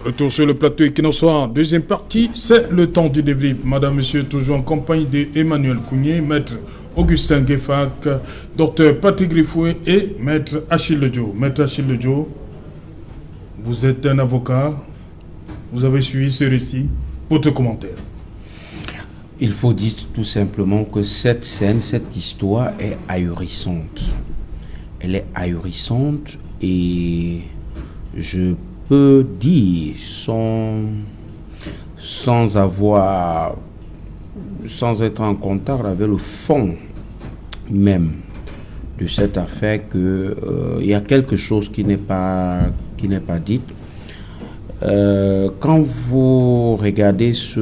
Retour sur le plateau Equinox, deuxième partie, c'est le temps du débrief. Madame, monsieur, toujours en compagnie d'Emmanuel Kougné, maître Augustin Guefak, docteur Patrick Griffoué et maître Achille Lejo. Maître Achille Lejo, vous êtes un avocat, vous avez suivi ce récit, votre commentaire. Il faut dire tout simplement que cette scène, cette histoire est ahurissante. Elle est ahurissante et je peux dire sans être en contact avec le fond même de cette affaire que il y a quelque chose qui n'est pas dit. Quand vous regardez ce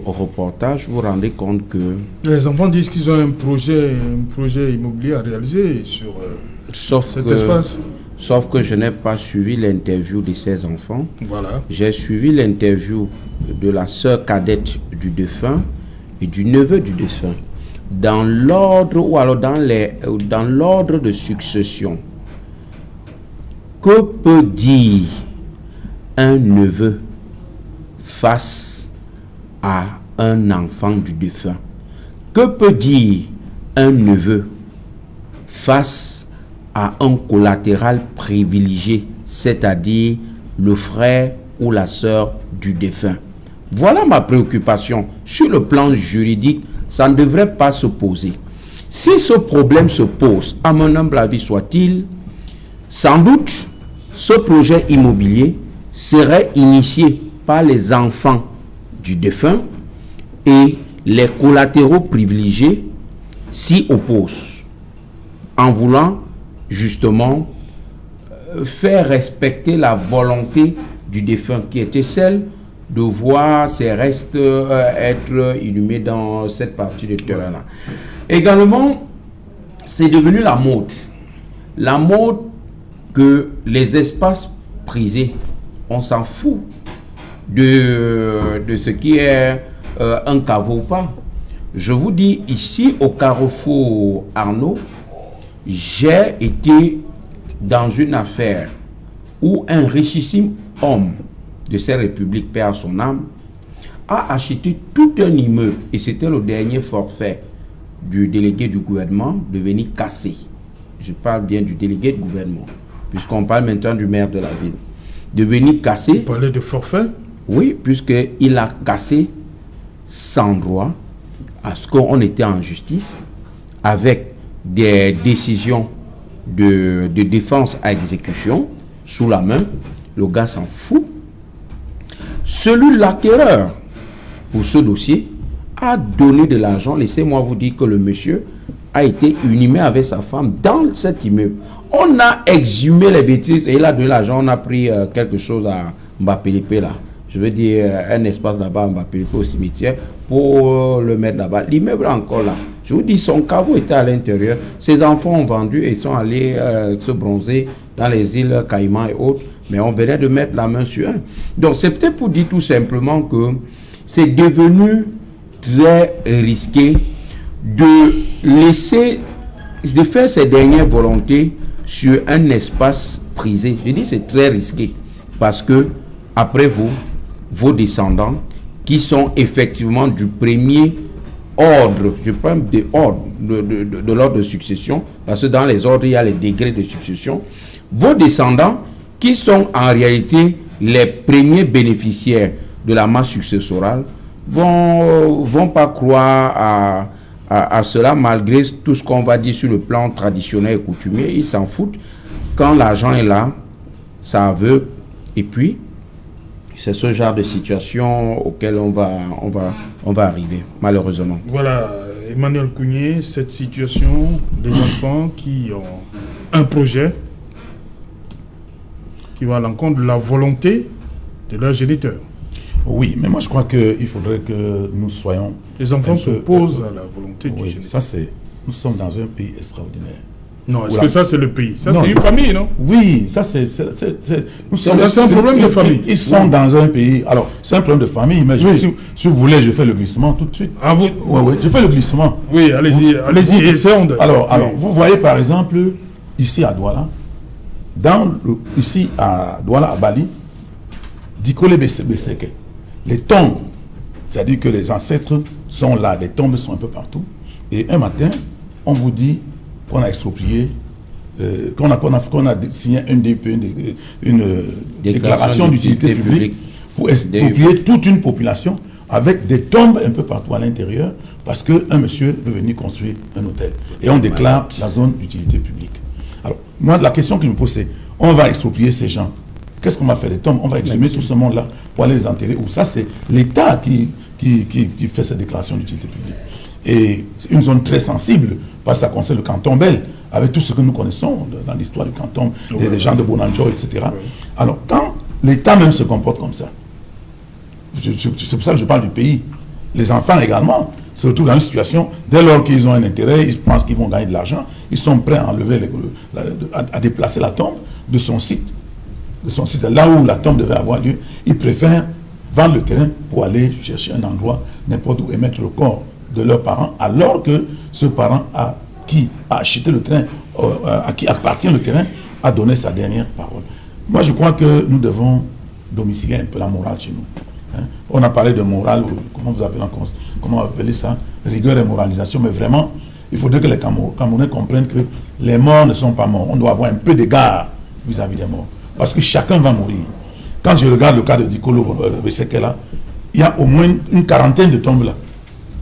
reportage, vous vous rendez compte que les enfants disent qu'ils ont un projet immobilier à réaliser sur cet espace. Sauf que je n'ai pas suivi l'interview de ces enfants. Voilà. J'ai suivi l'interview de la sœur cadette du défunt et du neveu du défunt. Dans l'ordre ou alors dans l'ordre de succession. Que peut dire un neveu face à un enfant du défunt? Que peut dire un neveu face à un collatéral privilégié, c'est-à-dire le frère ou la sœur du défunt? Voilà ma préoccupation. Sur le plan juridique, ça ne devrait pas se poser. Si ce problème se pose, à mon humble avis soit-il, sans doute, ce projet immobilier serait initié par les enfants du défunt et les collatéraux privilégiés s'y opposent en voulant justement faire respecter la volonté du défunt qui était celle de voir ses restes être inhumés dans cette partie de terrain-là. Également, c'est devenu la mode. La mode que les espaces prisés, on s'en fout de ce qui est un caveau ou pas. Je vous dis, ici au Carrefour Arnaud, j'ai été dans une affaire où un richissime homme de cette république, paix à son âme, a acheté tout un immeuble, et c'était le dernier forfait du délégué du gouvernement, devenu cassé. Je parle bien du délégué de gouvernement, puisqu'on parle maintenant du maire de la ville. Devenu cassé. Vous parlez de forfait? Oui, puisqu'il a cassé sans droit, à ce qu'on était en justice, avec des décisions de défense à exécution sous la main. Le gars s'en fout. Celui, l'acquéreur pour ce dossier, a donné de l'argent. Laissez-moi vous dire que le monsieur a été inhumé avec sa femme dans cet immeuble. On a exhumé les bêtises et il a donné l'argent. On a pris quelque chose à Mbappé là. Je veux dire un espace là-bas à Mbappé au cimetière pour le mettre là-bas. L'immeuble est encore là. Je vous dis, son caveau était à l'intérieur. Ses enfants ont vendu et sont allés se bronzer dans les îles Caïmans et autres. Mais on venait de mettre la main sur un. Donc c'est peut-être pour dire tout simplement que c'est devenu très risqué de faire ses dernières volontés sur un espace prisé. Je dis c'est très risqué parce que après vous, vos descendants qui sont effectivement du premier ordre, je parle de l'ordre de succession, parce que dans les ordres il y a les degrés de succession, vos descendants qui sont en réalité les premiers bénéficiaires de la masse successorale vont pas croire à cela malgré tout ce qu'on va dire sur le plan traditionnel et coutumier. Ils s'en foutent. Quand l'argent est là, ça aveugle. Et puis, c'est ce genre de situation auquel on va arriver, malheureusement. Voilà, Emmanuel Kougné, cette situation des enfants qui ont un projet qui va à l'encontre de la volonté de leur géniteur. Oui, mais moi je crois qu'il faudrait que nous soyons... Les enfants s'opposent à la volonté du géniteur. Ça c'est... Nous sommes dans un pays extraordinaire. Non, est-ce que ça c'est le pays? Ça c'est une famille, non? Oui, ça c'est... C'est un problème de famille. Ils sont dans un pays... Alors, c'est un problème de famille, mais si vous voulez, je fais le glissement tout de suite. Ah, vous... Oui, je fais le glissement. Oui, allez-y, essayons de... Alors, vous voyez par exemple, ici à Douala, ici à Douala, à Bali, Dikole Beseke, les tombes, c'est-à-dire que les ancêtres sont là, les tombes sont un peu partout. Et un matin, on vous dit qu'on a exproprié, qu'on a signé un DUP, une déclaration d'utilité publique pour exproprier toute une population avec des tombes un peu partout à l'intérieur parce qu'un monsieur veut venir construire un hôtel. Et on déclare la zone d'utilité publique. Alors, moi, la question que je me pose, c'est on va exproprier ces gens. Qu'est-ce qu'on va faire des tombes? On va exhumer tout ce monde-là pour aller les enterrer. Ou ça, c'est l'État qui fait cette déclaration d'utilité publique. Et c'est une zone très sensible, parce que ça concerne le canton Bel, avec tout ce que nous connaissons dans l'histoire du canton, des gens de Bonanjo, etc. Alors, quand l'État même se comporte comme ça, c'est pour ça que je parle du pays, les enfants également se retrouvent dans une situation, dès lors qu'ils ont un intérêt, ils pensent qu'ils vont gagner de l'argent, ils sont prêts à enlever, à déplacer la tombe de son site, là où la tombe devait avoir lieu. Ils préfèrent vendre le terrain pour aller chercher un endroit, n'importe où, et mettre le corps de leurs parents, alors que ce parent qui a acheté le terrain, à qui appartient le terrain, a donné sa dernière parole. Moi, je crois que nous devons domicilier un peu la morale chez nous. Hein? On a parlé de morale, comment appeler ça, rigueur et moralisation, mais vraiment, il faudrait que les Camerounais comprennent que les morts ne sont pas morts. On doit avoir un peu d'égard vis-à-vis des morts. Parce que chacun va mourir. Quand je regarde le cas de Dikole Beseke là, il y a au moins une quarantaine de tombes là.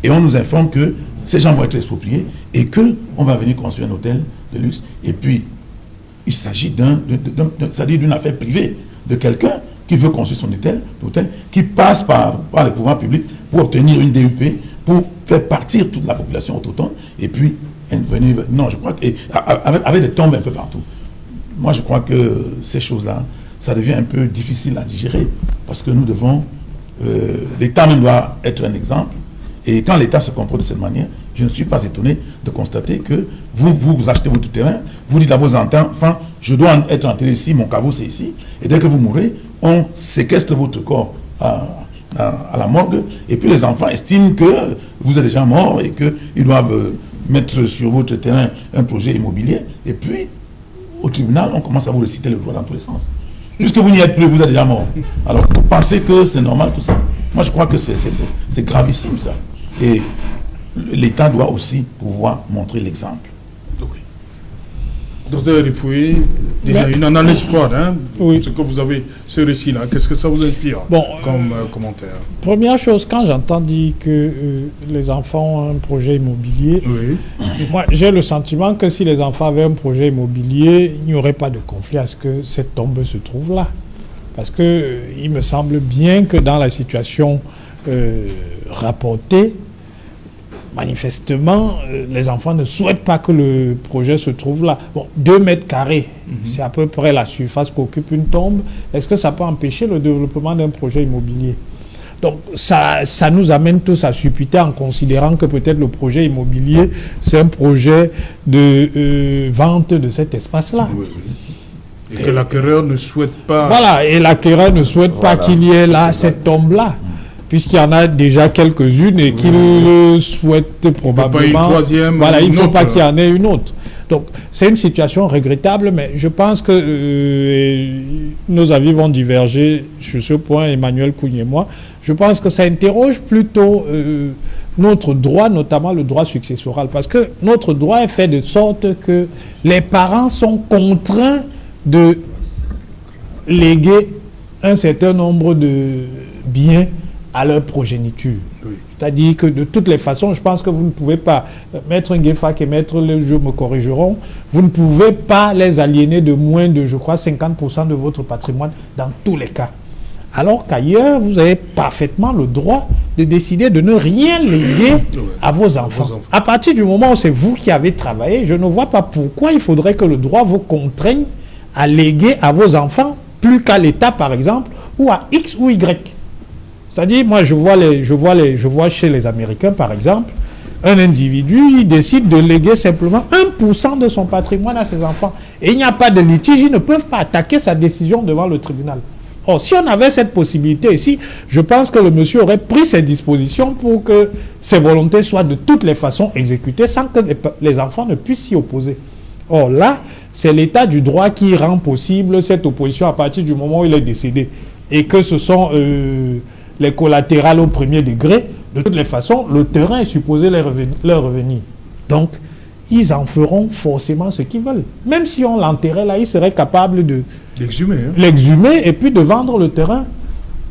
Et on nous informe que ces gens vont être expropriés et qu'on va venir construire un hôtel de luxe. Et puis, il s'agit d'une affaire privée, de quelqu'un qui veut construire son hôtel, qui passe par les pouvoirs publics pour obtenir une DUP, pour faire partir toute la population autochtone, et puis venir... Non, je crois que... Avec des tombes un peu partout. Moi, je crois que ces choses-là, ça devient un peu difficile à digérer, parce que nous devons... l'État même doit être un exemple. Et quand l'État se comporte de cette manière, je ne suis pas étonné de constater que vous achetez votre terrain, vous dites à vos enfants, je dois être enterré ici, mon caveau c'est ici, et dès que vous mourrez, on séquestre votre corps à la morgue, et puis les enfants estiment que vous êtes déjà mort et qu'ils doivent mettre sur votre terrain un projet immobilier, et puis au tribunal, on commence à vous réciter le droit dans tous les sens. Puisque vous n'y êtes plus, vous êtes déjà mort. Alors, vous pensez que c'est normal tout ça? Moi, je crois que c'est gravissime ça. Et l'État doit aussi pouvoir montrer l'exemple. Oui. Docteur Rifoué, déjà une analyse froide, hein, ce que vous avez, ce récit-là, qu'est-ce que ça vous inspire comme commentaire? Première chose, quand j'entends dire que les enfants ont un projet immobilier, moi j'ai le sentiment que si les enfants avaient un projet immobilier, il n'y aurait pas de conflit à ce que cette tombe se trouve là. Parce que il me semble bien que dans la situation rapportée, manifestement, les enfants ne souhaitent pas que le projet se trouve là. Bon, 2 mètres carrés, c'est à peu près la surface qu'occupe une tombe. Est-ce que ça peut empêcher le développement d'un projet immobilier? Donc, ça nous amène tous à supputer en considérant que peut-être le projet immobilier, c'est un projet de vente de cet espace-là. Oui. Et que l'acquéreur ne souhaite pas... Voilà, et l'acquéreur ne souhaite pas qu'il y ait là cette tombe-là, puisqu'il y en a déjà quelques-unes et qu'il souhaite probablement... Il ne faut pas une troisième... Voilà, il ne faut pas qu'il y en ait une autre. Donc, c'est une situation regrettable, mais je pense que nos avis vont diverger sur ce point, Emmanuel Kougne et moi. Je pense que ça interroge plutôt notre droit, notamment le droit successoral, parce que notre droit est fait de sorte que les parents sont contraints de léguer un certain nombre de biens à leur progéniture. Oui. C'est-à-dire que de toutes les façons, je pense que vous ne pouvez pas, Maître Nguefak et Maître Lejo me corrigeront, vous ne pouvez pas les aliéner de moins de, je crois, 50% de votre patrimoine dans tous les cas. Alors qu'ailleurs, vous avez parfaitement le droit de décider de ne rien léguer à vos enfants. À partir du moment où c'est vous qui avez travaillé, je ne vois pas pourquoi il faudrait que le droit vous contraigne à léguer à vos enfants plus qu'à l'État, par exemple, ou à X ou Y. C'est-à-dire, moi, je vois chez les Américains, par exemple, un individu, il décide de léguer simplement 1% de son patrimoine à ses enfants. Et il n'y a pas de litige, ils ne peuvent pas attaquer sa décision devant le tribunal. Or, si on avait cette possibilité ici, je pense que le monsieur aurait pris ses dispositions pour que ses volontés soient de toutes les façons exécutées sans que les enfants ne puissent s'y opposer. Or là, c'est l'état du droit qui rend possible cette opposition à partir du moment où il est décédé. et que ce sont les collatérales au premier degré, de toutes les façons, le terrain est supposé leur revenir. Donc, ils en feront forcément ce qu'ils veulent. Même si on l'enterrait là, ils seraient capables de l'exhumer et puis de vendre le terrain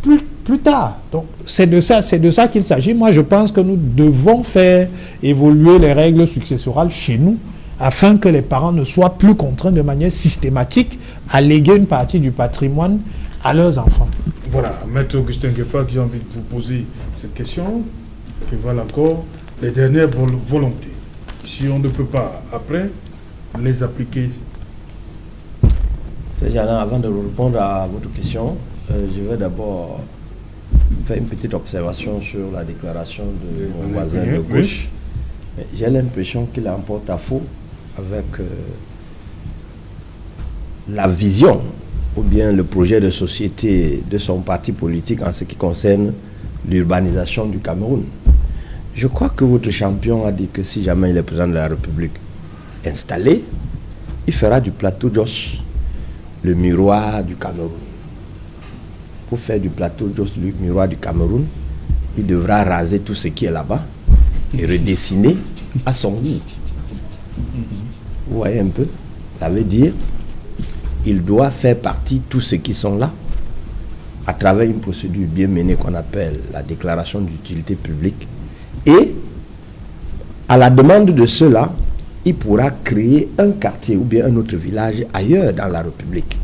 plus tard. Donc, c'est de ça qu'il s'agit. Moi, je pense que nous devons faire évoluer les règles successorales chez nous afin que les parents ne soient plus contraints de manière systématique à léguer une partie du patrimoine à leurs enfants. Voilà, Maître Augustin Gueffard, j'ai envie de vous poser cette question, qui valent encore les dernières volontés. Si on ne peut pas, après, les appliquer. C'est Jana, avant de répondre à votre question, je vais d'abord faire une petite observation sur la déclaration de mon voisin de gauche. Oui. J'ai l'impression qu'il emporte à faux avec la vision ou bien le projet de société de son parti politique en ce qui concerne l'urbanisation du Cameroun. Je crois que votre champion a dit que si jamais il est président de la République installé, il fera du plateau Jos le miroir du Cameroun. Pour faire du plateau Jos le miroir du Cameroun, il devra raser tout ce qui est là-bas et redessiner à son goût. Vous voyez un peu? Ça veut dire il doit faire partie de tous ceux qui sont là à travers une procédure bien menée qu'on appelle la déclaration d'utilité publique. Et à la demande de ceux-là, il pourra créer un quartier ou bien un autre village ailleurs dans la République.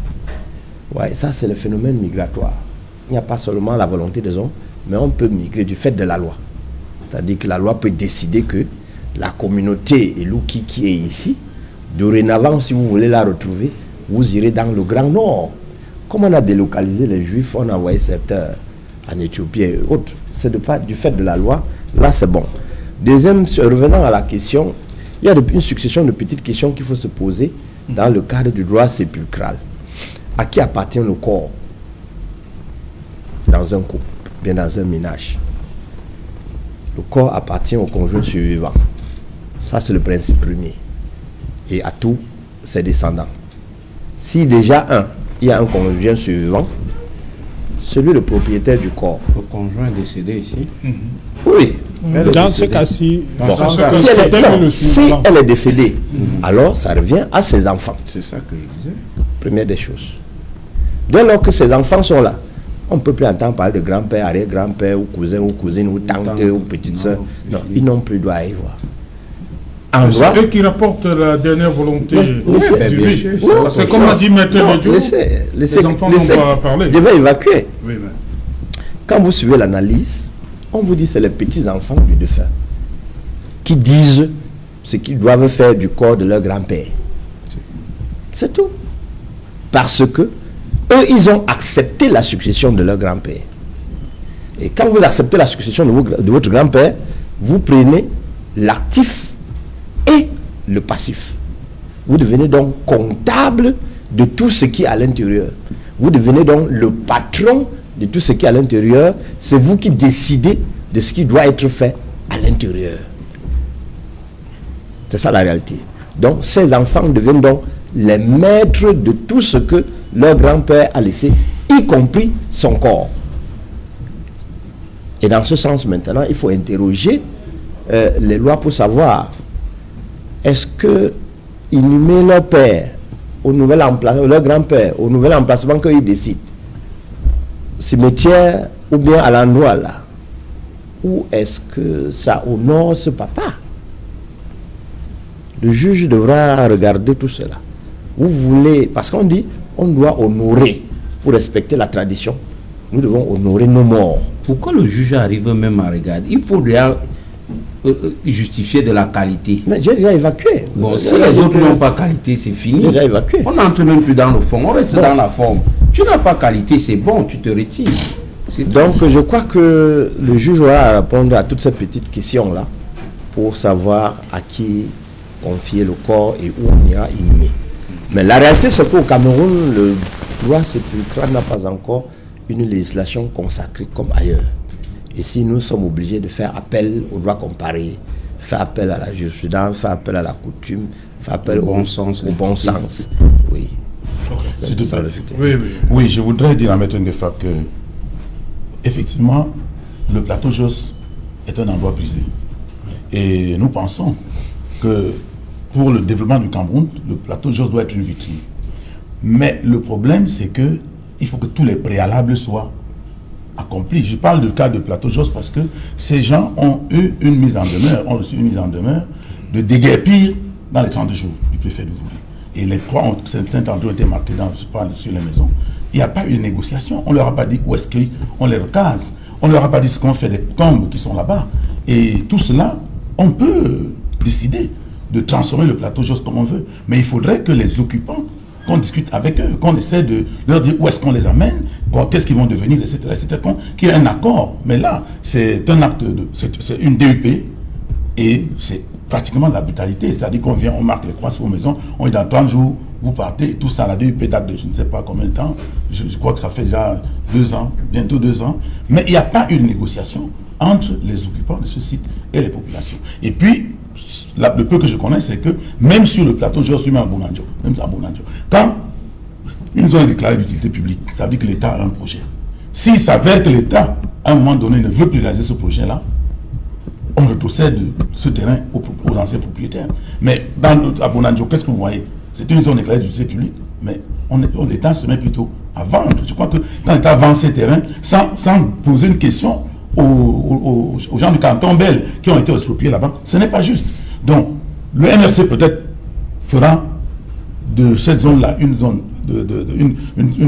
Ouais, ça c'est le phénomène migratoire. Il n'y a pas seulement la volonté des hommes, mais on peut migrer du fait de la loi. C'est-à-dire que la loi peut décider que la communauté Elouki qui est ici, dorénavant, si vous voulez la retrouver, vous irez dans le Grand Nord. Comme on a délocalisé les Juifs, on a envoyé certains en Éthiopie et autres. C'est du fait de la loi. Là, c'est bon. Deuxième, revenant à la question, il y a une succession de petites questions qu'il faut se poser dans le cadre du droit sépulcral. À qui appartient le corps dans un couple, bien dans un ménage? Le corps appartient au conjoint survivant. Ça, c'est le principe premier. Et à tous ses descendants. Si déjà il y a un conjoint survivant, celui le propriétaire du corps. Le conjoint est décédé ici. Oui. Dans ce cas-ci, si elle est décédée, alors ça revient à ses enfants. C'est ça que je disais. Première des choses. Dès lors que ses enfants sont là, on ne peut plus entendre parler de grand-père, arrière-grand-père, ou cousin, ou cousine, ou tante, ou petite soeur. Non, ils n'ont plus droit à y voir. C'est eux qui rapportent la dernière volonté du riche. C'est comme a dit Maître Medjo, les enfants n'ont pas parlé. Je vais évacuer. Oui, mais... Quand vous suivez l'analyse, on vous dit que c'est les petits-enfants du défunt qui disent ce qu'ils doivent faire du corps de leur grand-père. C'est tout. Parce que eux, ils ont accepté la succession de leur grand-père. Et quand vous acceptez la succession de votre grand-père, vous prenez l'actif et le passif. Vous devenez donc comptable de tout ce qui est à l'intérieur. Vous devenez donc le patron de tout ce qui est à l'intérieur. C'est vous qui décidez de ce qui doit être fait à l'intérieur. C'est ça la réalité. Donc ces enfants deviennent donc les maîtres de tout ce que leur grand-père a laissé, y compris son corps. Et dans ce sens maintenant, il faut interroger les lois pour savoir est-ce que inhumer leur père au nouvel emplacement, leur grand-père au nouvel emplacement qu'ils décident, cimetière ou bien à l'endroit là, ou est-ce que ça honore ce papa? Le juge devra regarder tout cela. Vous voulez, parce qu'on dit on doit honorer pour respecter la tradition, nous devons honorer nos morts. Pourquoi le juge arrive même à regarder? Il faut déjà justifier de la qualité. Mais j'ai déjà évacué. Bon, si les autres n'ont pas qualité, c'est fini. J'ai déjà évacué. On n'entre même plus dans le fond, on reste dans la forme. Tu n'as pas qualité, c'est bon, tu te retires. Donc je crois que le juge aura à répondre à toutes ces petites questions-là pour savoir à qui confier le corps et où on ira inhumer. Mais la réalité, c'est qu'au Cameroun, le droit sépulcral n'a pas encore une législation consacrée comme ailleurs. Ici, nous sommes obligés de faire appel au droit comparé, faire appel à la jurisprudence, faire appel à la coutume, faire appel au bon sens. Oui. Okay. S'il te plaît. Oui. Oui, je voudrais dire à Maître Ngefa que, effectivement, le plateau Jos est un endroit prisé. Et nous pensons que pour le développement du Cameroun, le plateau Jos doit être une vitrine. Mais le problème, c'est que il faut que tous les préalables soient accomplis. Je parle du cas de plateau Jos parce que ces gens ont eu une mise en demeure, ont reçu une mise en demeure de déguerpir dans les 30 jours du préfet de Vouli. Et les trois certains endroits ont été marqués sur les maisons. Il n'y a pas eu de négociation. On ne leur a pas dit où est-ce qu'on les recase. On ne leur a pas dit ce qu'on fait des tombes qui sont là-bas. Et tout cela, on peut décider de transformer le plateau Jos comme on veut. Mais il faudrait que les occupants, qu'on discute avec eux, qu'on essaie de leur dire où est-ce qu'on les amène, qu'est-ce qu'ils vont devenir, etc. Qu'il y ait un accord. Mais là, c'est un acte, c'est une DUP et c'est pratiquement de la brutalité. C'est-à-dire qu'on vient, on marque les croix sur vos maisons, on est dans 30 jours, vous partez, et tout ça, la DUP date de je ne sais pas combien de temps, je crois que ça fait déjà 2 ans, bientôt 2 ans, mais il n'y a pas eu de négociation entre les occupants de ce site et les populations. Et puis, le peu que je connais, c'est que même sur le plateau, je suis même à Bonanjo, quand une zone est déclarée d'utilité publique, ça veut dire que l'État a un projet. S'il s'avère que l'État, à un moment donné, ne veut plus réaliser ce projet-là, on retrocède ce terrain aux anciens propriétaires. Mais à Bonanjo, qu'est-ce que vous voyez? C'est une zone déclarée d'utilité publique, mais l'État se met plutôt à vendre. Je crois que quand l'État vend ces terrains, sans poser une question aux gens du canton Bel qui ont été expropriés là-bas, ce n'est pas juste. Donc, le MRC peut-être fera de cette zone-là une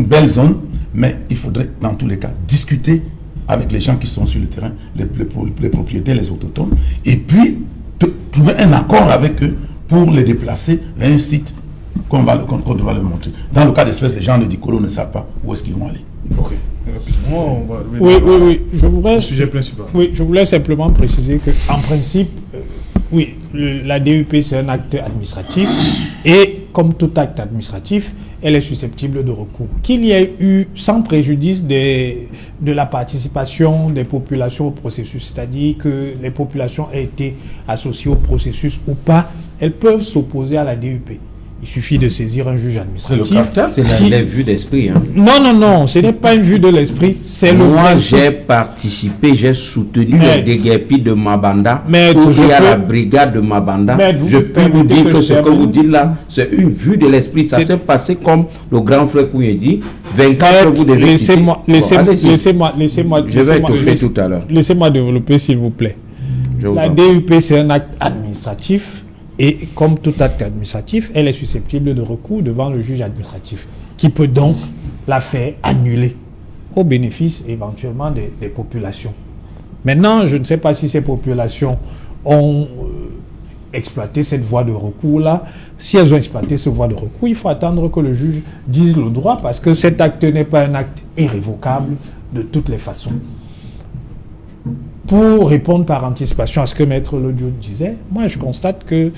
belle zone, mais il faudrait dans tous les cas discuter avec les gens qui sont sur le terrain, les propriétaires, les autochtones, et puis trouver un accord avec eux pour les déplacer vers un site qu'on va leur montrer. Dans le cas d'espèce, les gens de Dikolo ne savent pas où est-ce qu'ils vont aller. Ok. Rapidement, on va revenir Oui. Je voudrais, au sujet principal. Oui, je voulais simplement préciser qu'en principe, oui, la DUP c'est un acte administratif et comme tout acte administratif, elle est susceptible de recours. Qu'il y ait eu, sans préjudice de la participation des populations au processus, c'est-à-dire que les populations aient été associées au processus ou pas, elles peuvent s'opposer à la DUP. Il suffit de saisir un juge administratif. C'est le caractère, c'est la vue d'esprit. Hein. Non, ce n'est pas une vue de l'esprit, c'est le Moi, principe. j'ai participé, j'ai soutenu le déguerpi de Mabanda. Maître, il y a la brigade de Mabanda. Maître, je peux vous dire que ce que vous dites là, c'est c'est une vue de l'esprit. Ça s'est passé comme le grand frère Kouye dit. 24 vous devez laissez-moi, je vais étoffer tout à l'heure. Laissez-moi développer, s'il vous plaît. La DUP, c'est un acte administratif. Et comme tout acte administratif, elle est susceptible de recours devant le juge administratif, qui peut donc la faire annuler au bénéfice éventuellement des populations. Maintenant, je ne sais pas si ces populations ont exploité cette voie de recours-là. Si elles ont exploité cette voie de recours, il faut attendre que le juge dise le droit, parce que cet acte n'est pas un acte irrévocable de toutes les façons. Pour répondre par anticipation à ce que Maître Lodjo disait, moi je constate que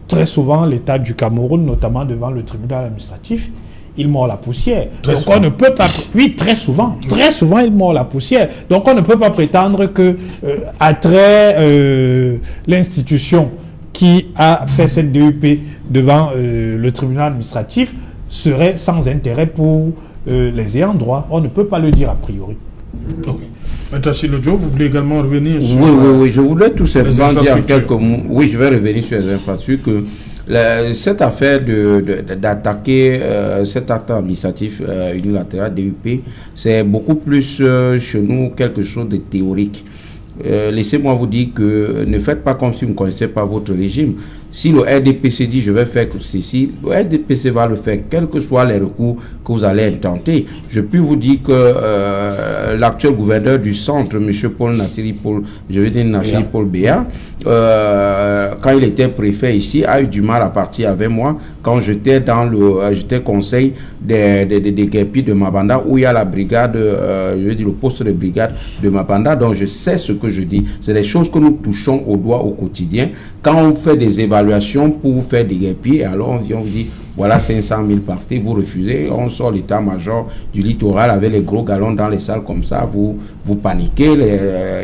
très souvent l'État du Cameroun, notamment devant le tribunal administratif, il mord la poussière. Donc on ne peut pas... Oui, très souvent il mord la poussière. Donc on ne peut pas prétendre que l'institution qui a fait cette DUP devant le tribunal administratif serait sans intérêt pour les ayants droit. On ne peut pas le dire a priori. Ok. Maintenant, Lodjo, vous voulez également revenir sur... Oui, je voudrais tout simplement dire quelques mots. Oui, je vais revenir sur les infrastructures. Cette affaire d'attaquer cet acte administratif unilatéral DUP, c'est beaucoup plus chez nous quelque chose de théorique. Laissez-moi vous dire que ne faites pas comme si vous ne connaissez pas votre régime. Si le RDPC dit je vais faire ceci, le RDPC va le faire, quels que soient les recours que vous allez intenter. Je puis vous dire que l'actuel gouverneur du centre, M. Paul Nassiri Paul Béa, quand il était préfet ici, a eu du mal à partir avec moi quand j'étais j'étais conseil des guépis de Mabanda, où il y a la brigade, le poste de brigade de Mabanda. Donc je sais ce que je dis. C'est des choses que nous touchons au doigt au quotidien. Quand on fait des évaluations pour faire des guépis, alors on vient, on dit voilà 500 000 parties, vous refusez, on sort l'état-major du littoral avec les gros galons dans les salles comme ça, vous paniquez,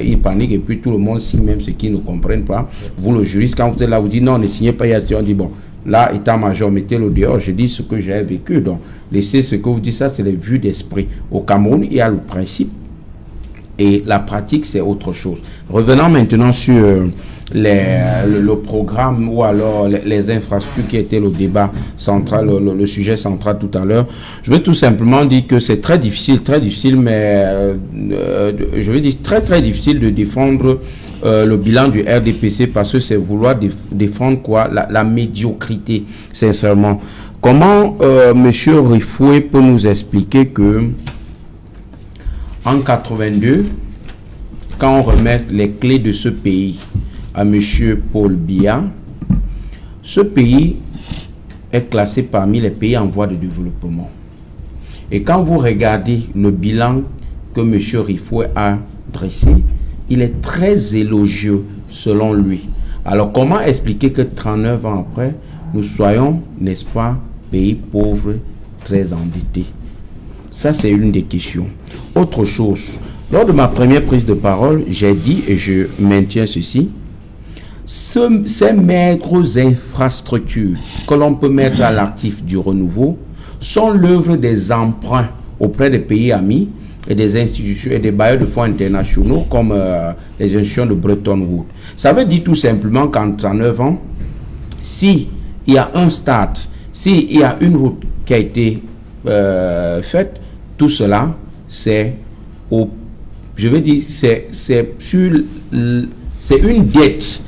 ils paniquent et puis tout le monde signe même ceux qui ne comprennent pas. Vous le juriste, quand vous êtes là, vous dites non, ne signez pas, on dit bon, là, état-major, mettez-le dehors, je dis ce que j'ai vécu. Donc, laissez ce que vous dites, ça, c'est les vues d'esprit. Au Cameroun, il y a le principe et la pratique, c'est autre chose. Revenons maintenant sur le programme ou alors les infrastructures qui étaient le débat central, le sujet central tout à l'heure. Je veux tout simplement dire que c'est très difficile, mais je veux dire très difficile de défendre le bilan du RDPC parce que c'est vouloir défendre quoi, la médiocrité, sincèrement. Comment Monsieur Rifoué peut nous expliquer que en 82, quand on remet les clés de ce pays à M. Paul Biya, ce pays est classé parmi les pays en voie de développement. Et quand vous regardez le bilan que M. Rifoué a dressé, il est très élogieux selon lui. Alors comment expliquer que 39 ans après, nous soyons, n'est-ce pas, pays pauvres, très endettés? Ça, c'est une des questions. Autre chose, lors de ma première prise de parole, j'ai dit, et je maintiens ceci, ces maigres infrastructures que l'on peut mettre à l'actif du renouveau sont l'œuvre des emprunts auprès des pays amis et des institutions et des bailleurs de fonds internationaux comme les institutions de Bretton Woods. Ça veut dire tout simplement qu'en 39 ans, s'il y a un stade, s'il y a une route qui a été faite, tout cela, c'est une dette.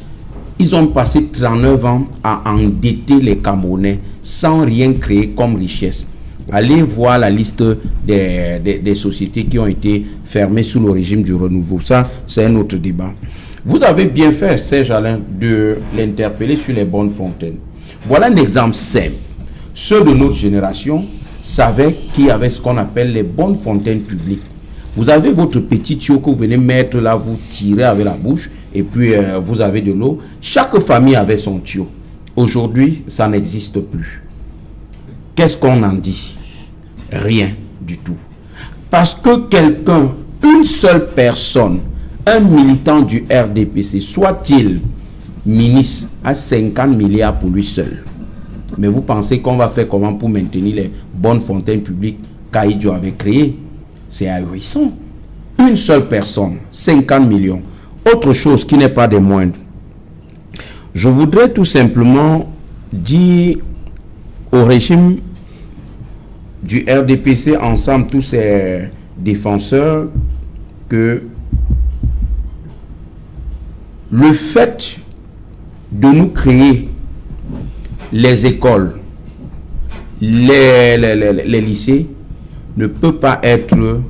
Ils ont passé 39 ans à endetter les Camerounais sans rien créer comme richesse. Allez voir la liste des sociétés qui ont été fermées sous le régime du renouveau. Ça, c'est un autre débat. Vous avez bien fait, Serge Alain, de l'interpeller sur les bonnes fontaines. Voilà un exemple simple. Ceux de notre génération savaient qu'il y avait ce qu'on appelle les bonnes fontaines publiques. Vous avez votre petit tuyau que vous venez mettre là, vous tirez avec la bouche et puis vous avez de l'eau. Chaque famille avait son tuyau. Aujourd'hui, ça n'existe plus. Qu'est-ce qu'on en dit? Rien du tout. Parce que quelqu'un, une seule personne, un militant du RDPC, soit-il ministre, a 50 milliards pour lui seul. Mais vous pensez qu'on va faire comment pour maintenir les bonnes fontaines publiques qu'Aïdjo avait créées? C'est ahurissant. Une seule personne, 50 millions. Autre chose qui n'est pas des moindres. Je voudrais tout simplement dire au régime du RDPC, ensemble, tous ses défenseurs, que le fait de nous créer les écoles, les lycées, ne peut pas être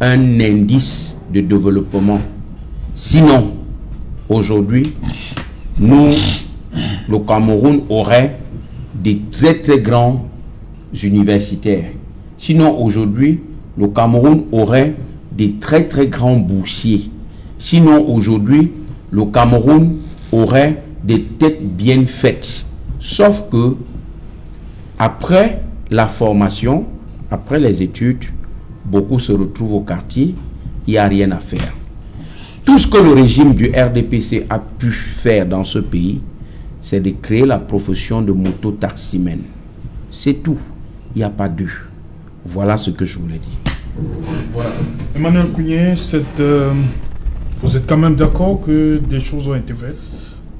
un indice de développement. Sinon, aujourd'hui, nous, le Cameroun aurait des très grands universitaires. Sinon, aujourd'hui, le Cameroun aurait des très grands boursiers. Sinon, aujourd'hui, le Cameroun aurait des têtes bien faites. Sauf que, après la formation, après les études, beaucoup se retrouvent au quartier, il n'y a rien à faire. Tout ce que le régime du RDPC a pu faire dans ce pays, c'est de créer la profession de moto-taximène. C'est tout. Il n'y a pas deux. Voilà ce que je voulais dire. Voilà. Emmanuel Kounié, vous êtes quand même d'accord que des choses ont été faites?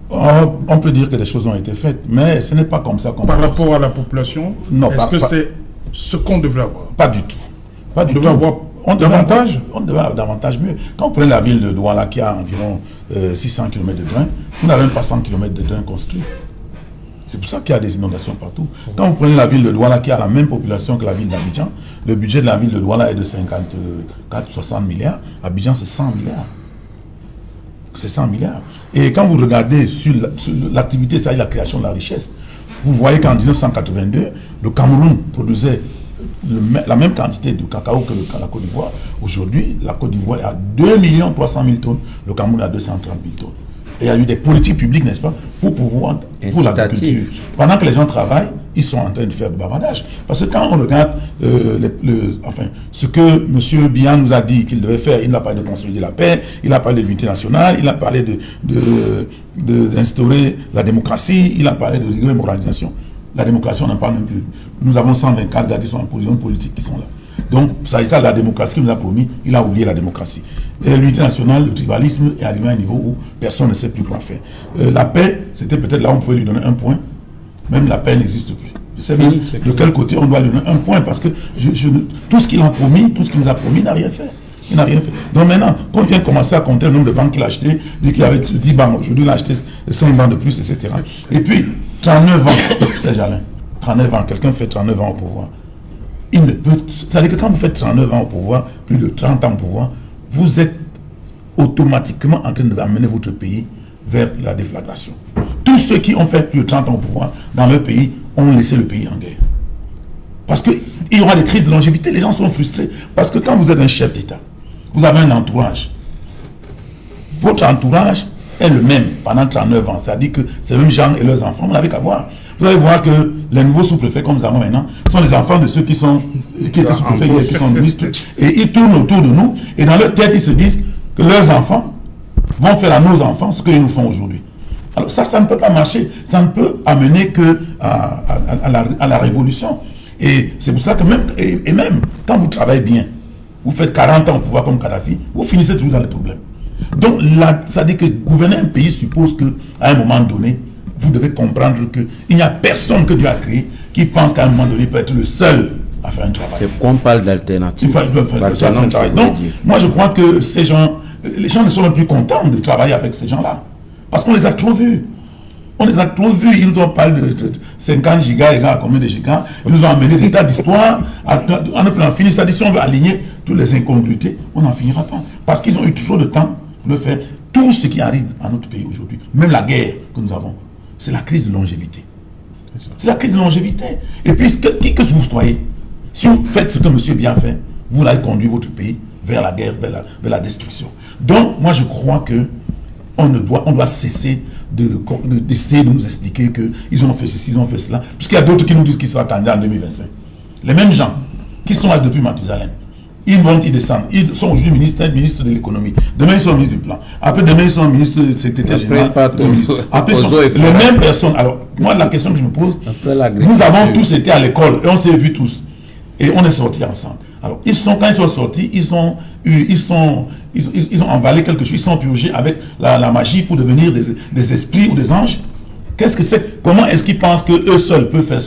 On peut dire que des choses ont été faites, mais ce n'est pas comme ça qu'on... Par rapport à la population, est-ce que c'est ce qu'on devrait avoir? Pas du tout. Pas du tout. On devrait avoir davantage mieux. Quand vous prenez la ville de Douala qui a environ 600 km de drain, vous n'avez même pas 100 km de drain construit. C'est pour ça qu'il y a des inondations partout. Quand vous prenez la ville de Douala qui a la même population que la ville d'Abidjan, le budget de la ville de Douala est de 54-60 milliards. Abidjan, c'est 100 milliards. C'est 100 milliards. Et quand vous regardez sur l'activité, c'est-à-dire la création de la richesse, vous voyez qu'en 1982, le Cameroun produisait la même quantité de cacao que la Côte d'Ivoire. Aujourd'hui, la Côte d'Ivoire est à 2 300 000 tonnes, le Cameroun est à 230 000 tonnes. il y a eu des politiques publiques, n'est-ce pas, pour l'agriculture. Pendant que les gens travaillent, ils sont en train de faire du bavardage. Parce que quand on regarde ce que M. Biya nous a dit qu'il devait faire, il n'a parlé de consolider la paix, il a parlé de l'unité nationale, il a parlé d'instaurer la démocratie, il a parlé de démoralisation. La démocratie, on n'en parle même plus. Nous avons 124 gars qui sont en position politique qui sont là. Donc, ça de la démocratie qu'il nous a promis, il a oublié la démocratie. Et l'unité nationale, le tribalisme est arrivé à un niveau où personne ne sait plus quoi faire. La paix, c'était peut-être là où on pouvait lui donner un point. Même la paix n'existe plus. Je sais même de quel côté on doit lui donner un point parce que tout ce qu'il a promis, tout ce qu'il nous a promis, il n'a rien fait. Il n'a rien fait. Donc maintenant, quand on vient de commencer à compter le nombre de banques qu'il a acheté, dit qu'il avait 10 banques, aujourd'hui il a acheté 5 banques de plus, etc. Et puis, 39 ans, c'est Jalin. 39 ans, quelqu'un fait 39 ans au pouvoir. Il ne peut. C'est-à-dire que quand vous faites 39 ans au pouvoir, plus de 30 ans au pouvoir, vous êtes automatiquement en train d'amener votre pays vers la déflagration. Tous ceux qui ont fait plus de 30 ans au pouvoir dans leur pays ont laissé le pays en guerre. Parce qu'il y aura des crises de longévité, les gens sont frustrés. Parce que quand vous êtes un chef d'État, vous avez un entourage. Votre entourage est le même pendant 39 ans. C'est-à-dire que ces mêmes gens et leurs enfants, vous n'avez qu'à voir. Vous allez voir que les nouveaux sous-préfets, comme nous avons maintenant, sont les enfants de ceux qui étaient sous-préfets hier, qui sont ministres. Et ils tournent autour de nous. Et dans leur tête, ils se disent que leurs enfants vont faire à nos enfants ce qu'ils nous font aujourd'hui. Alors ça ne peut pas marcher. Ça ne peut amener que à la révolution. Et c'est pour ça que même quand vous travaillez bien, vous faites 40 ans au pouvoir comme Kadhafi, vous finissez toujours dans les problèmes. Donc là, ça dit que gouverner un pays suppose qu'à un moment donné, vous devez comprendre qu'il n'y a personne que Dieu a créé qui pense qu'à un moment donné, il peut être le seul à faire un travail. C'est qu'on parle d'alternative. Donc, moi je crois que ces gens, les gens ne sont même plus contents de travailler avec ces gens-là. Parce qu'on les a trop vus. On les a trop vus. Ils nous ont parlé de 50 gigas égale à combien de gigas. Ils nous ont amené des tas d'histoires. On ne peut en finir. C'est-à-dire si on veut aligner toutes les incongruités, on n'en finira pas. Parce qu'ils ont eu toujours de temps pour le faire. Tout ce qui arrive à notre pays aujourd'hui, même la guerre que nous avons, c'est la crise de longévité. C'est la crise de longévité. Et puis, qui que vous soyez, si vous faites ce que M. Biya fait, vous allez conduire votre pays vers la guerre, vers la destruction. Donc, moi, je crois que on doit cesser d'essayer de nous expliquer qu'ils ont fait ceci, ils ont fait cela. Puisqu'il y a d'autres qui nous disent qu'ils seront candidats en 2025. Les mêmes gens qui sont là depuis Mathusalem, ils montent, ils descendent. Ils sont aujourd'hui ministres de l'économie. Demain, ils sont ministres du plan. Après, demain, ils sont ministres secrétaire général. Après, ils sont les mêmes personnes. Alors, moi, la question que je me pose, nous avons tous été à l'école et on s'est vus tous. Et on est sortis ensemble. Alors, quand ils sont sortis, ils ont envalé quelque chose, ils sont purgés avec la magie pour devenir des esprits ou des anges. Qu'est-ce que c'est? Comment est-ce qu'ils pensent qu'eux seuls peuvent faire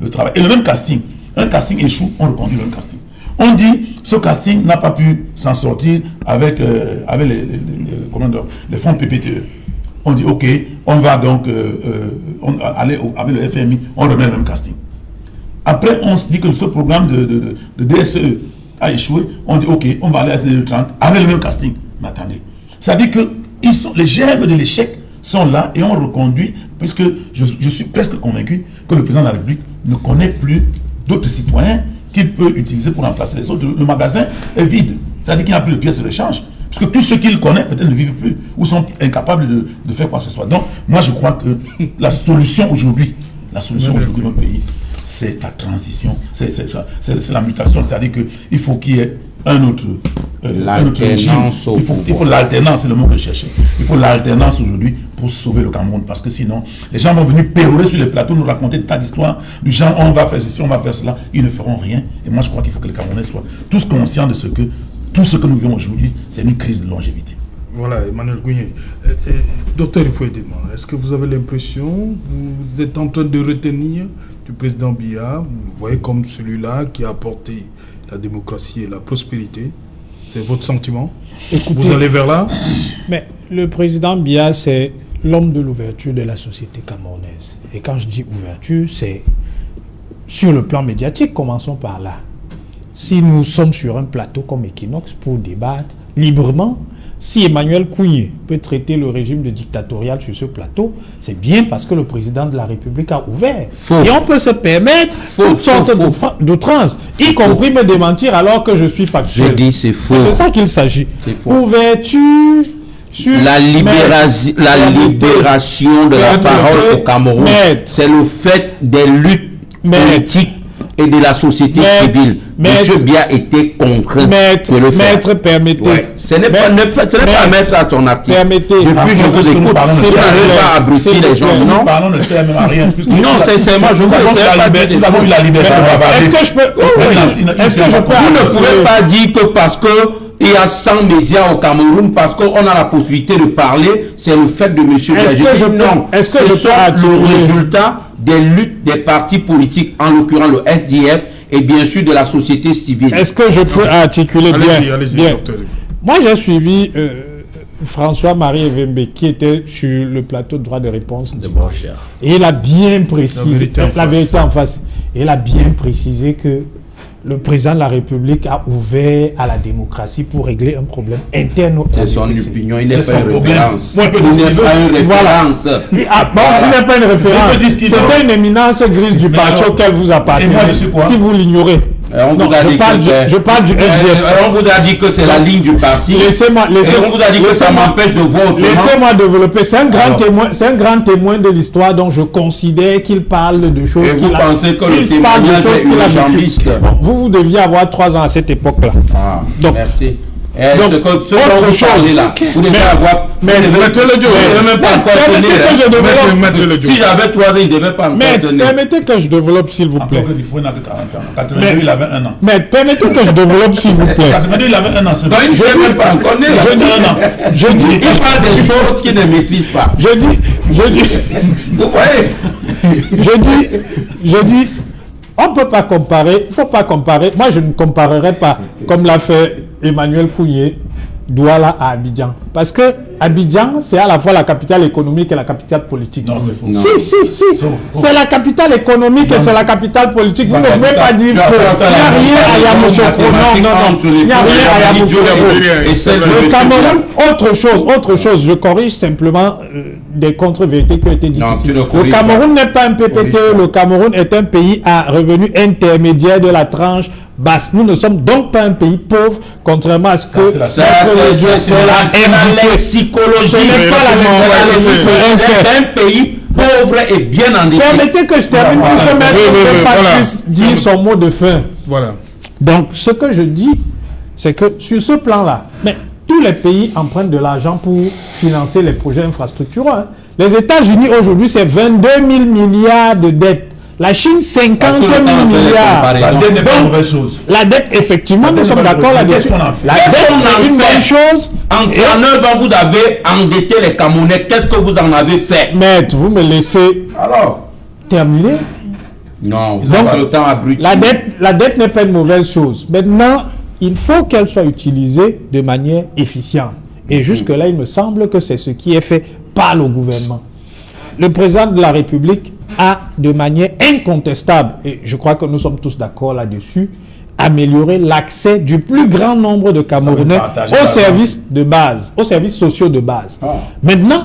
le travail? Et le même casting. Un casting échoue, on reconduit le même casting. On dit, ce casting n'a pas pu s'en sortir avec les fonds PPTE. On dit, ok, on va donc aller avec le FMI, on remet le même casting. Après, on se dit que ce programme de DSE a échoué. On dit, ok, on va aller à SDE 30 avec le même casting. Mais attendez. Ça dit que les germes de l'échec sont là et on reconduit, puisque je suis presque convaincu que le président de la République ne connaît plus d'autres citoyens qu'il peut utiliser pour remplacer les autres. Le magasin est vide. C'est-à-dire qu'il n'y a plus de pièces de rechange. Parce que tous ceux qu'il connaît peut-être ne vivent plus ou sont incapables de faire quoi que ce soit. Donc, moi, je crois que la solution aujourd'hui de notre pays, c'est la transition, c'est la mutation. C'est-à-dire qu'il faut qu'il y ait un autre régime. Il faut l'alternance, c'est le mot que je cherchais. Il faut l'alternance aujourd'hui pour sauver le Cameroun. Parce que sinon, les gens vont venir pérorer sur les plateaux, nous raconter des tas d'histoires du genre on va faire ceci, on va faire cela. Ils ne feront rien. Et moi, je crois qu'il faut que les Camerounais soient tous conscients de tout ce que nous vivons aujourd'hui, c'est une crise de longévité. Voilà, Emmanuel Kougné. Docteur Ifoué-Téma, est-ce que vous avez l'impression, vous êtes en train de retenir du président Biya, vous le voyez comme celui-là qui a apporté la démocratie et la prospérité? C'est votre sentiment? Écoutez, vous allez vers là? Mais le président Biya, c'est l'homme de l'ouverture de la société camerounaise. Et quand je dis ouverture, c'est sur le plan médiatique, commençons par là. Si nous sommes sur un plateau comme Equinox pour débattre librement, si Emmanuel Kougné peut traiter le régime de dictatorial sur ce plateau, c'est bien parce que le président de la République a ouvert. Et on peut se permettre toutes sortes d'outrances, y compris me démentir alors que je suis factuel. Je dis c'est faux. C'est de ça qu'il s'agit. Ouverture, La libération de la parole au Cameroun, c'est le fait des luttes politiques et de la société civile. Monsieur Biya était concret de le faire. Maître, permettez. Ouais. Ce n'est pas mettre à ton article. Permettez. Depuis, je vous écoute. Si vous n'avez pas abruti les gens, non. Nous parlons ne sert même à rien. Non, sincèrement, je vous Nous avons eu la liberté de bavarder. Est-ce que je peux... Vous ne pouvez pas dire que parce que il y a 100 médias au Cameroun, parce qu'on a la possibilité de parler, c'est le fait de M. Biya. Est-ce que ce sont le résultat des luttes des partis politiques, en l'occurrence le SDF, et bien sûr de la société civile. Est-ce que je peux articuler bien? Allez-y, Bien. docteur. Moi, j'ai suivi François-Marie Evembe, qui était sur le plateau de droit de réponse. Et il a bien précisé, la vérité en face, il a bien précisé que le président de la République a ouvert à la démocratie pour régler un problème interne au C'est son opinion, il n'est pas une référence. Il n'est pas une référence. Il n'est pas une référence. C'était une éminence grise du parti auquel vous appartenez. Si vous l'ignorez. On vous a dit je parle du SDF. On vous a dit que c'est la ligne du parti. Laissez-moi. On vous a dit que ça m'empêche de voir autrement. Laissez-moi développer. C'est un grand témoin de l'histoire dont je considère qu'il parle de choses qu'il a. Vous pensez que le témoignage est urgentiste? Vous deviez avoir 3 ans à cette époque-là. Ah, donc, merci. Donc, autre chose là, vous devez avoir. Mais mettez-le Dieu, vous ne devez même pas encore tenir. Si j'avais 3 ans, il ne devait pas encore tenir. Permettez que je développe, s'il vous plaît. Il faut, il n'a que 40 ans. En 82, il avait 1 an. Mais permettez que je développe, s'il vous plaît. En 82, il avait 1 an. Donc, il ne devait même pas encore tenir. Il parle des choses qu'il ne maîtrise pas. Je dis. Vous voyez? Je dis. On ne peut pas comparer, il ne faut pas comparer. Moi, je ne comparerai pas, comme l'a fait Emmanuel Kounié, Douala à Abidjan. Parce que Abidjan, c'est à la fois la capitale économique et la capitale politique. Non, c'est faux. Si. C'est la capitale économique et c'est la capitale politique. Vous ne pouvez pas dire qu'il n'y a rien à Yamoussoukro. Non. Il n'y a rien à Yamoussoukro. Le Cameroun, autre chose. Je corrige simplement des contre-vérités qui ont été dites ici. Le Cameroun n'est pas un PPT. Le Cameroun est un pays à revenu intermédiaire de la tranche basse. Nous ne sommes donc pas un pays pauvre, contrairement à ce que c'est la psychologie. Ce n'est pas la c'est un pays pauvre et bien endetté. Permettez que je termine pour que M. Patrice dise son mot de fin. Voilà. Donc, ce que je dis, c'est que sur ce plan-là, mais tous les pays empruntent de l'argent pour financer les projets infrastructurels. Hein. Les États-Unis, aujourd'hui, c'est 22 000 milliards de dettes. La Chine, 50 000 milliards. La dette n'est pas une mauvaise chose. La dette, effectivement, nous sommes d'accord là-dessus. La dette, c'est une bonne chose. En 39 ans, vous avez endetté les Camerounais. Qu'est-ce que vous en avez fait? Maître, vous me laissez terminer. Non, vous donc, avez le temps abruti. La dette n'est pas une mauvaise chose. Maintenant, il faut qu'elle soit utilisée de manière efficiente. Et jusque-là, il me semble que c'est ce qui est fait par le gouvernement. Le président de la République a, de manière incontestable, et je crois que nous sommes tous d'accord là-dessus, amélioré l'accès du plus grand nombre de Camerounais aux services de base, aux services sociaux de base. Maintenant,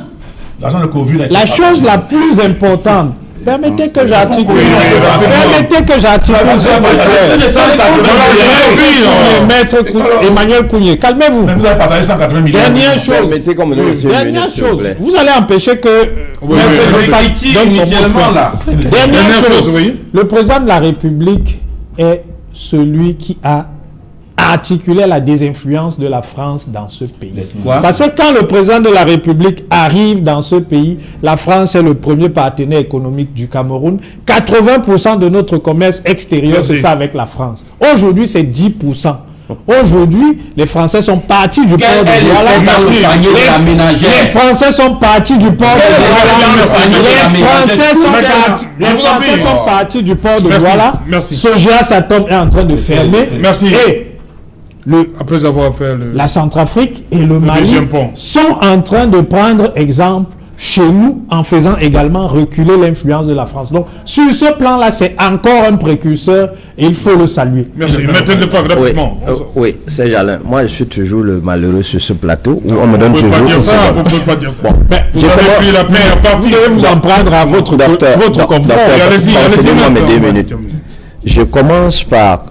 la chose la plus importante, permettez que j'articule. Maître Emmanuel Kounié, calmez-vous. Mais vous avez partagé 180 millions. Dernière chose. Vous allez empêcher que Dernière chose, le président de la République est celui qui a articulé la désinfluence de la France dans ce pays. Parce que quand le président de la République arrive dans ce pays, la France est le premier partenaire économique du Cameroun. 80% de notre commerce extérieur se fait avec la France. Aujourd'hui, c'est 10%. Aujourd'hui, les Français sont partis du port de Douala. Les Français sont partis du port de Douala. Les Français sont partis du port de Douala. Soja Satom est en train de fermer. Merci. Et après avoir fait la Centrafrique et le Mali sont en train de prendre exemple chez nous en faisant également reculer l'influence de la France. Donc, sur ce plan-là, c'est encore un précurseur et il faut le saluer. Merci. Mettez le fac rapidement. Oui, Serge Alain, moi je suis toujours le malheureux sur ce plateau où on me donne toujours... Vous ne pouvez pas dire ça. Vous avez pris la première partie. Vous devez vous en prendre à votre confort. Allez-y, mes 2 minutes. Je commence par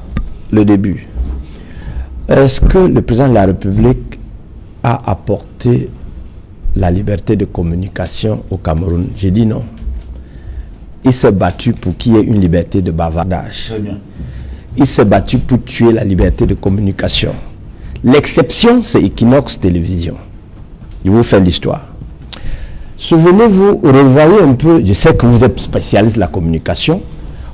le début. Est-ce que le président de la République a apporté la liberté de communication au Cameroun. J'ai dit non. Il s'est battu pour qu'il y ait une liberté de bavardage. Très bien. Il s'est battu pour tuer la liberté de communication. L'exception, c'est Equinox Télévision. Je vous fais l'histoire. Souvenez-vous, revoyez un peu, je sais que vous êtes spécialiste de la communication,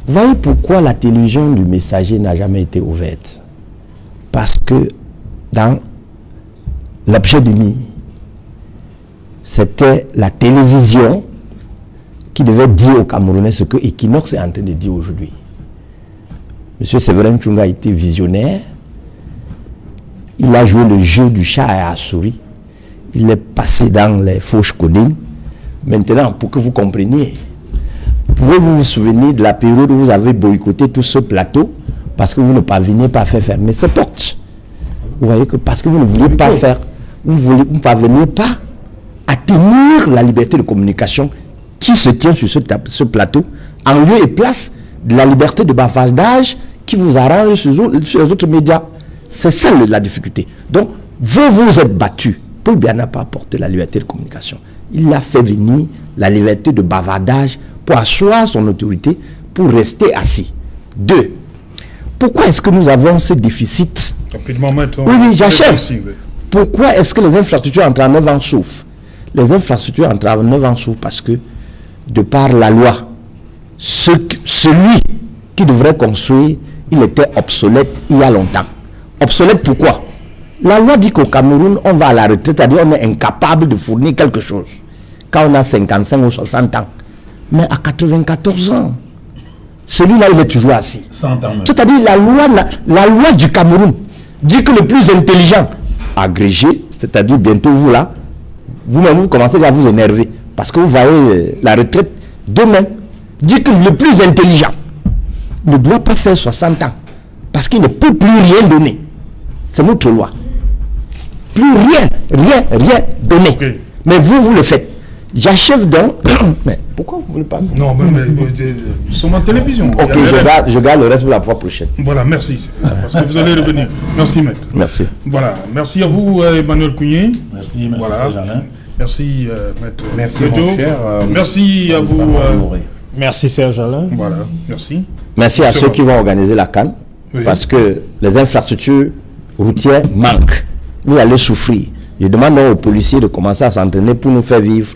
voyez pourquoi la télévision du Messager n'a jamais été ouverte. Parce que dans l'objet de mis, c'était la télévision qui devait dire aux Camerounais ce que Equinox est en train de dire aujourd'hui. Monsieur Séverin Tchunga a été visionnaire. Il a joué le jeu du chat à la souris. Il est passé dans les fauches codines. Maintenant, pour que vous compreniez, pouvez-vous vous souvenir de la période où vous avez boycotté tout ce plateau parce que vous ne parveniez pas à faire fermer ces portes? Vous voyez que parce que vous ne vouliez pas faire, vous ne parveniez pas à tenir la liberté de communication qui se tient sur ce plateau en lieu et place de la liberté de bavardage qui vous arrange sur les autres médias. C'est ça la difficulté. Donc, vous êtes battus. Paul Biya n'a pas apporté la liberté de communication. Il a fait venir la liberté de bavardage pour asseoir son autorité, pour rester assis. 2. Pourquoi est-ce que nous avons ce déficit? Rapidement, maintenant. Oui, j'achève. Pourquoi est-ce que les infrastructures entrent en œuvre en souffrent? Les infrastructures entrent en œuvre en souffrent parce que, de par la loi, celui qui devrait construire, il était obsolète il y a longtemps. Obsolète pourquoi? La loi dit qu'au Cameroun, on va à la retraite, c'est-à-dire on est incapable de fournir quelque chose quand on a 55 ou 60 ans. Mais à 94 ans, celui-là, il est toujours assis. 100 ans même. C'est-à-dire la loi du Cameroun dit que le plus intelligent, agrégé, c'est-à-dire bientôt vous là, vous-même vous commencez déjà à vous énerver parce que vous voyez la retraite demain, dit que le plus intelligent ne doit pas faire 60 ans parce qu'il ne peut plus rien donner. C'est notre loi. Plus rien donner. Okay. Mais vous le faites. J'achève donc. Mais pourquoi vous ne voulez pas? Non, mais nous sommes en télévision. Ok, je garde le reste pour la fois prochaine. Voilà, merci. Parce que vous allez revenir. Merci, maître. Merci. Voilà, merci à vous, Emmanuel Cougné. Merci, merci Voilà. Jalin. Merci, maître. Merci, Leto. mon cher. Merci à vous. Merci Serge Alain. Voilà, merci. Merci à C'est ceux bon. qui vont organiser la CAN. Oui. Parce que les infrastructures routières manquent. Vous allez souffrir. Je demande aux policiers de commencer à s'entraîner pour nous faire vivre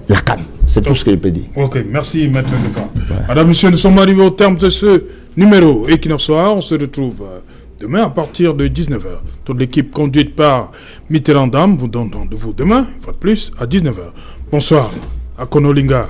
la CAN. C'est tout ce que je peux dire. Ok, merci, maître Defa. Madame, monsieur, nous sommes arrivés au terme de ce numéro Equinox Soir. On se retrouve demain à partir de 19h. Toute l'équipe conduite par Mitterrand Dam vous donne rendez-vous demain, une fois de plus, à 19h. Bonsoir, à Konolinga.